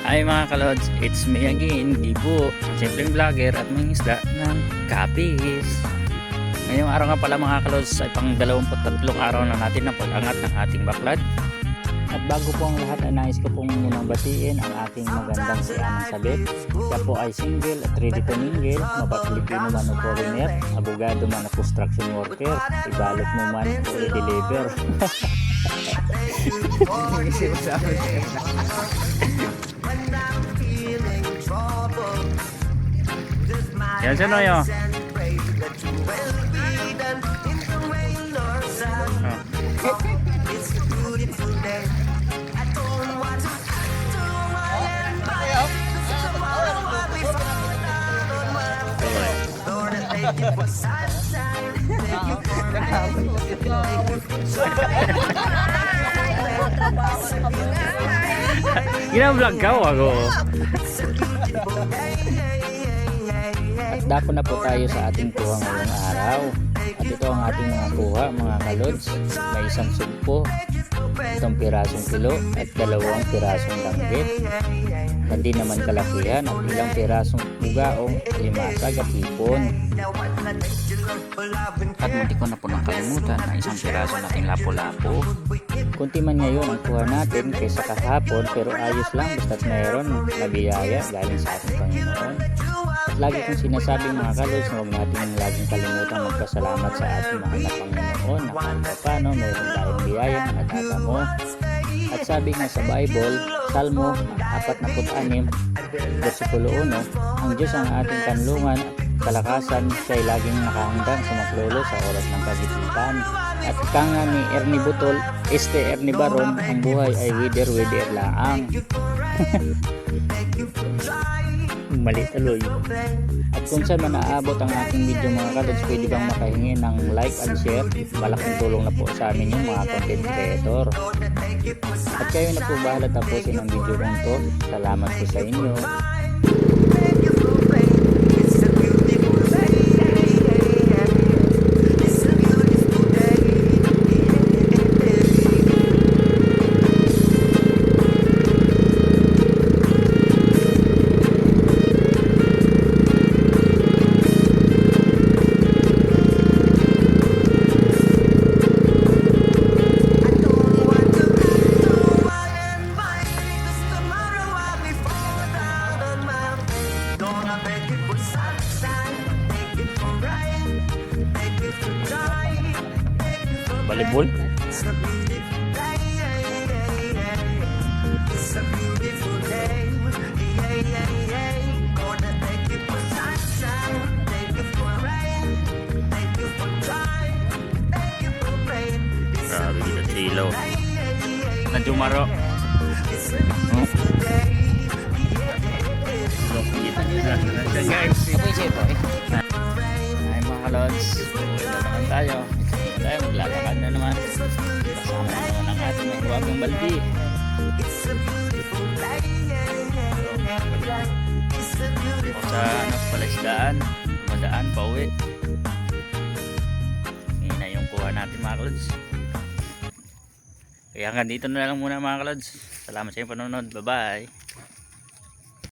Ay mga kalods, it's me again, Dibo, simpleng vlogger at may isda ng kapis. Ngayong araw nga pala mga kalods ay pang 23 araw na natin ng pag-angat ng ating baklad. At bago po ang lahat ay nais ko pong munang batiin ang ating magandang si Anang Sabit. Siya po ay single at ready to mingle, mapapilipino man o foreigner, abogado man o construction worker, ibalot mo man o i-deliver. Yan siya no yo. Gina-vlog ka ako. At dako na po tayo sa ating kuha ngayong araw. At ito ang ating mga kuha mga kalods. May isang sugpo, itong pirasong kilo at dalawang pirasong langgit. Hindi naman kalakihan at ilang pirasong bugaong limasag at hipon. At munti ko na po nang kalimutan na isang piraso nating lapo-lapo. Kunti man ngayon ang kuha natin kaysa kahapon, pero ayos lang basta't mayroon na biyaya galing sa ating Panginoon. At lagi kong sinasabi mga kalods na huwag natin laging kalimutan magpasalamat sa ating mahal na Panginoon na kahit paano mayroon tayong biyaya na natatamo. At sabi nga sa Bible, Salmo 46, versikulo 1, ang Diyos ang ating kanlungan at kalakasan, siya'y laging nakahandang sa maglolo sa oras ng kagipitan. At ika nga ni Ernie Butol, Ernie Baron, ang buhay ay wither laang. Mali tuloy. At kung saan man naaabot ang aking video mga kalods, pwede bang makahingi ng like and share? Malaking tulong na po sa amin yung mga content creator. At kayo na po bahala tapusin ang video kong to. Salamat po sa inyo. Volleyball. Grabe kita silaw. Nanjumaro. Guys, ay mga kalods, naman tayo. Tayo maglalakad na naman. Kasama na naman ang ating may huwagang baldi. O sa palaisdaan, madaan pa uwi. Ngayon na yung kuha natin mga kalods. Kaya hanggang dito na lang muna mga kalods. Salamat sa inyong panonood. Bye bye.